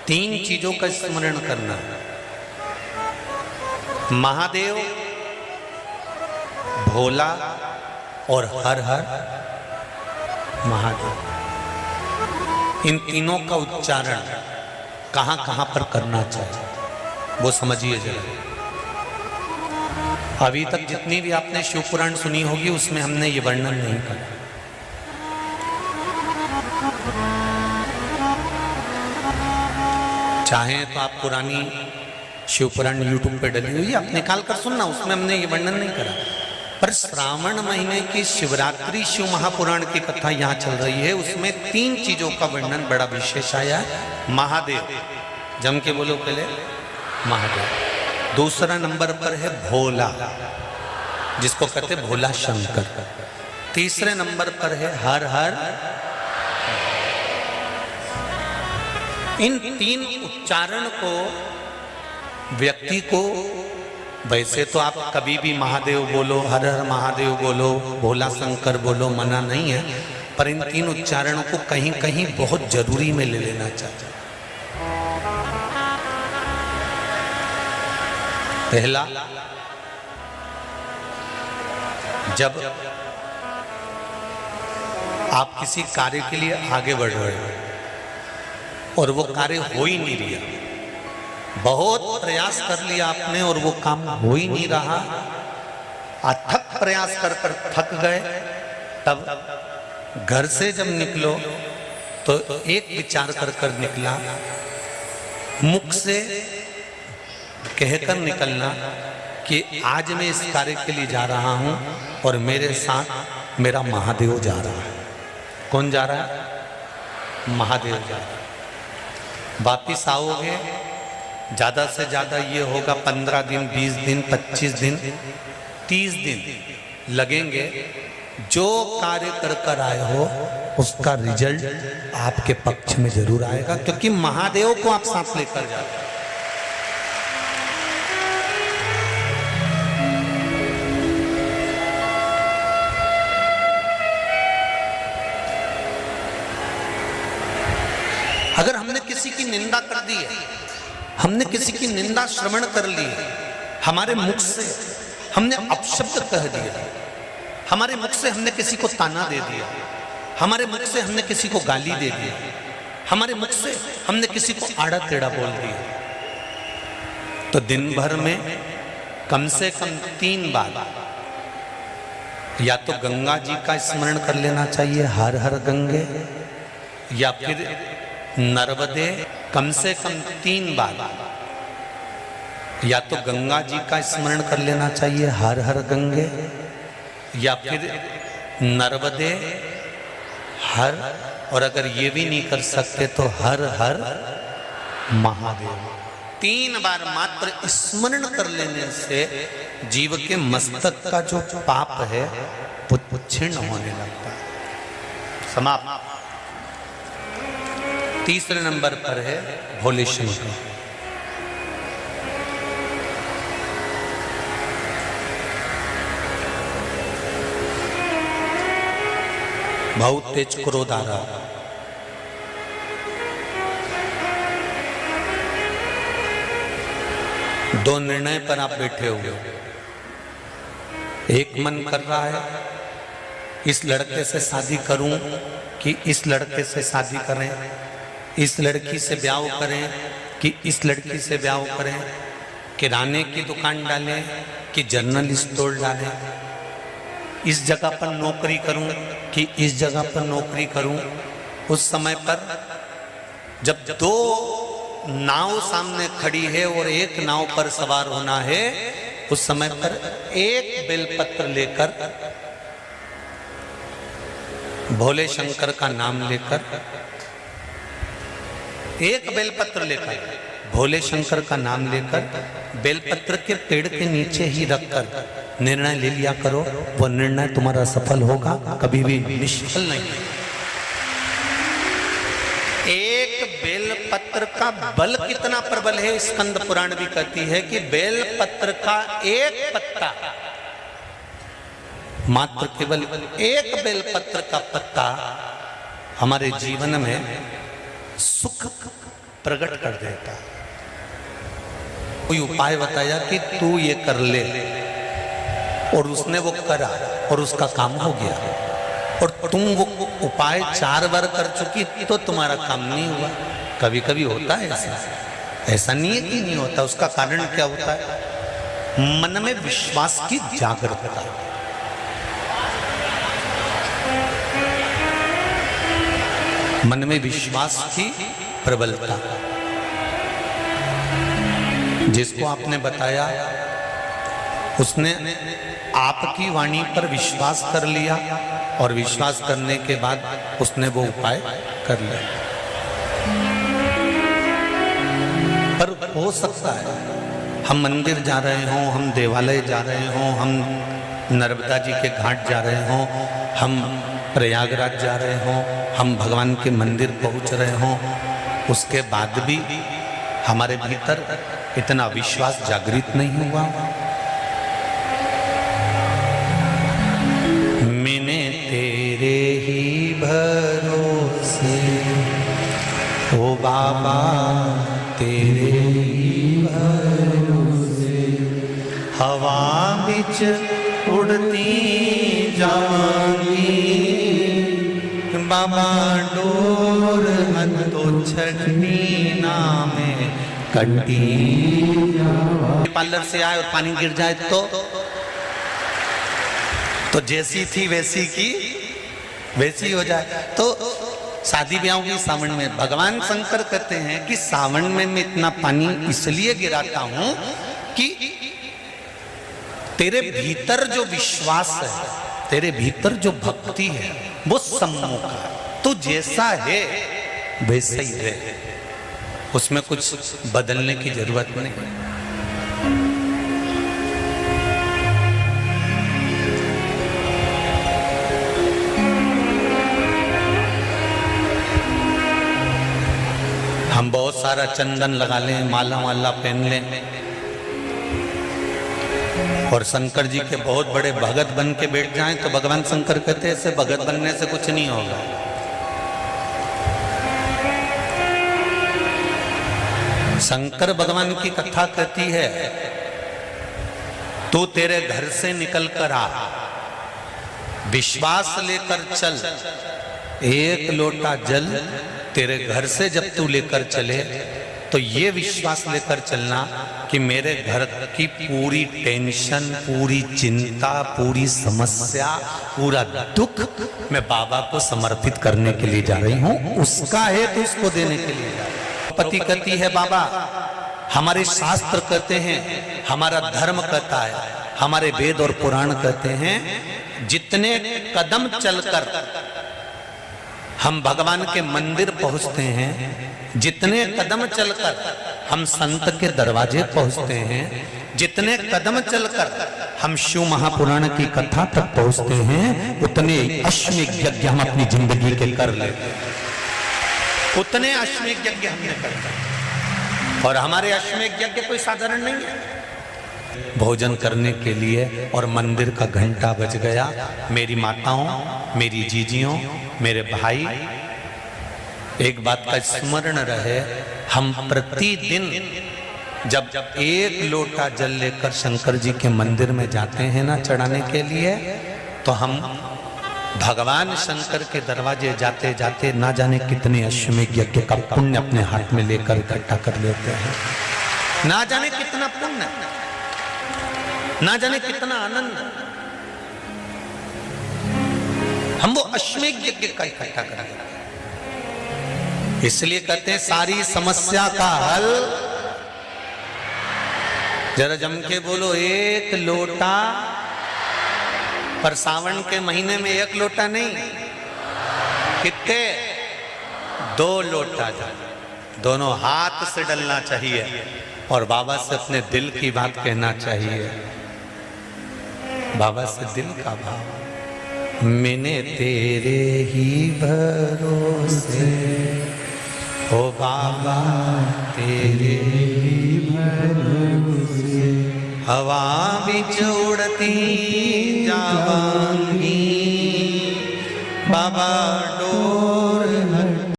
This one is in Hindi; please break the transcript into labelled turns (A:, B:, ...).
A: तीन चीजों का स्मरण करना। महादेव, भोला और हर हर महादेव। इन तीनों का उच्चारण कहां कहां पर करना चाहिए वो समझिए जरा। अभी तक जितनी भी आपने शिव पुराण सुनी होगी उसमें हमने ये वर्णन नहीं करा। चाहे तो आप पुरानी शिव पुराण यूट्यूब पे डली हुई आप निकाल कर सुनना, उसमें हमने ये वर्णन नहीं करा। पर श्रावण महीने की शिवरात्रि शिव महापुराण की कथा यहाँ चल रही है, उसमें तीन चीजों का वर्णन बड़ा विशेष आया है। महादेव, जम के बोलो पहले महादेव। दूसरा नंबर पर है भोला, जिसको कहते भोला शंकर। तीसरे नंबर पर है हर हर। इन तीन उच्चारण को व्यक्ति को, वैसे तो आप कभी भी महादेव बोलो, हर हर महादेव बोलो, भोला शंकर बोलो, मना नहीं है, पर इन तीन उच्चारणों को कहीं कहीं बहुत जरूरी में ले लेना चाहिए। पहला, जब आप किसी कार्य के लिए आगे बढ़ रहे हो और वो कार्य हो ही नहीं रहा, बहुत प्रयास कर लिया आपने और वो काम हो ही नहीं रहा, अथक प्रयास कर कर थक गए, तब घर से जब निकलो तो एक विचार कर कर निकला, मुख से कहकर निकलना कि आज मैं इस कार्य के लिए जा रहा हूं और मेरे साथ मेरा महादेव जा रहा है। कौन जा रहा है? महादेव जा रहा है। वापिस आओगे, ज्यादा से ज्यादा ये होगा 15 दिन, 20 दिन, 25 दिन, 30 दिन लगेंगे। जो कार्य कर कर आए हो उसका रिजल्ट आपके पक्ष में जरूर आएगा, क्योंकि महादेव को आप साथ लेकर जाते हैं। अगर हमने किसी की निंदा कर दी है, हमने किसी की निंदा श्रवण कर ली है, हमारे मुख से हमने अपशब्द कह दिया, हमारे मुख से हमने किसी को ताना दे दिया, हमारे मुख से हमने किसी को गाली दे दी, हमारे मुख से हमने किसी को आड़ा टेढ़ा बोल दिया, तो दिन भर में कम से कम 3 बार या तो गंगा जी का स्मरण कर लेना चाहिए, हर हर गंगे, या फिर नर्मदे, कम से कम 3 बार या तो गंगा जी का स्मरण कर लेना चाहिए, हर हर गंगे, या फिर नर्मदे हर, और अगर ये भी नहीं कर सकते तो हर हर महादेव। 3 बार मात्र स्मरण कर लेने से जीव के मस्तक का जो पाप है वो क्षीण होने लगता है। समाप्त। तीसरे नंबर पर है भोले शंकर। बहुत तेज क्रोध आ रहा, दो निर्णय पर आप बैठे हुए, एक मन कर रहा है इस लड़के से शादी करूं कि इस लड़के से शादी करें, इस लड़की से ब्याह करें कि इस लड़की से ब्याह करें, किराने की दुकान डालें कि जनरल स्टोर डालें, इस जगह पर नौकरी करूं कि इस जगह पर नौकरी करूं। उस समय पर जब 2 नाव सामने खड़ी है और एक नाव पर सवार होना है, उस समय पर एक बेलपत्र लेकर, भोले शंकर का नाम लेकर, एक बेलपत्र लेकर, भोले शंकर का नाम लेकर बेलपत्र के पेड़ के नीचे ही रखकर निर्णय ले लिया करो, वो निर्णय तुम्हारा सफल होगा, कभी भी निष्फल नहीं। एक बेलपत्र का बल कितना प्रबल है, स्कंद पुराण भी कहती है कि बेलपत्र का एक पत्ता, मात्र केवल एक बेलपत्र का पत्ता हमारे जीवन में सुख प्रकट कर देता। कोई उपाय बताया कि तू ये कर ले, और उसने वो करा और उसका काम हो गया। और तुम वो उपाय 4 बार कर चुकी तो तुम्हारा काम नहीं हुआ। कभी कभी होता है ऐसा, ऐसा नहीं है कि नहीं होता। उसका कारण क्या होता है? मन में विश्वास की जागरूकता, मन में विश्वास की प्रबलता। जिसको आपने बताया उसने आपकी वाणी पर विश्वास कर लिया, और विश्वास करने के बाद उसने वो उपाय कर लिया। पर हो सकता है हम मंदिर जा रहे हों, हम देवालय जा रहे हों, हम नर्मदा जी के घाट जा रहे हों, हम प्रयागराज जा रहे हों, हम भगवान के मंदिर पहुंच रहे हों, उसके बाद भी हमारे भीतर इतना विश्वास जागृत नहीं हुआ। मैंने तेरे ही भरोसे, ओ बाबा तेरे ही भरोसे, हवा बिच उड़ती जाऊंगी, बाबा डोर हथो छड़नी नामे कटी। पार्लर से आए और पानी गिर जाए तो जैसी थी वैसी की वैसी हो जाए। तो शादी ब्याह की सावन में भगवान शंकर कहते हैं कि सावन में मैं इतना पानी इसलिए गिराता हूं कि तेरे भीतर जो विश्वास है, तेरे भीतर जो भक्ति है, वो सम्मुख है। तो जैसा है वैसा ही रहे, उसमें कुछ बदलने की जरूरत नहीं। हम बहुत सारा चंदन लगा लें, माला वाला पहन लें, और शंकर जी के बहुत बड़े भगत बन के बैठ जाएं, तो भगवान शंकर कहते हैं ऐसे भगत बनने से कुछ नहीं होगा। शंकर भगवान की कथा कहती है, तू तेरे घर से निकल कर आ, विश्वास लेकर चल, एक लोटा जल तेरे घर से जब तू लेकर चले तो ये विश्वास लेकर चलना कि मेरे घर की पूरी टेंशन, पूरी चिंता, पूरी समस्या, पूरा दुख मैं बाबा को समर्पित करने के लिए जा रही हूं। उसका है तो उसको देने के लिए जा रही हूं। पति कहती है बाबा हमारे शास्त्र कहते हैं, हमारा धर्म कहता है, हमारे वेद और पुराण कहते हैं, जितने कदम चलकर हम भगवान के मंदिर पहुंचते हैं, जितने कदम चलकर हम संत के दरवाजे पहुंचते हैं, जितने कदम चलकर हम शिव महापुराण की कथा तक पहुंचते हैं, उतने अश्वमेध यज्ञ हम अपनी जिंदगी के कर लेते हैं। उतने अश्वमेध यज्ञ हमने करते, और हमारे अश्वमेध यज्ञ कोई साधारण नहीं है। भोजन करने के लिए और मंदिर का घंटा बज गया। मेरी माताओं, मेरी जीजियों, मेरे भाई, एक बात का स्मरण रहे, हम प्रतिदिन जब एक लोटा जल लेकर शंकर जी के मंदिर में जाते हैं ना चढ़ाने के लिए, तो हम भगवान शंकर के दरवाजे जाते जाते ना जाने कितने अश्वमेध यज्ञ का पुण्य अपने हाथ में लेकर इकट्ठा कर लेते हैं। ना जाने कितना पुण्य, ना जाने कितना आनंद हम वो अश्वमेध यज्ञ का इकट्ठा करें। इसलिए कहते हैं सारी समस्या का हल, जरा जम के बोलो, एक लोटा। पर सावन के महीने में एक लोटा नहीं, कितने? 2 लोटा जल दोनों हाथ से डलना चाहिए और बाबा से अपने दिल की बात कहना चाहिए। बाबा से दिल का भाव, मैंने तेरे ही भरोसे, ओ बाबा तेरे ही भरोसे, हवा बिच उड़ती जाऊंगी, बाबा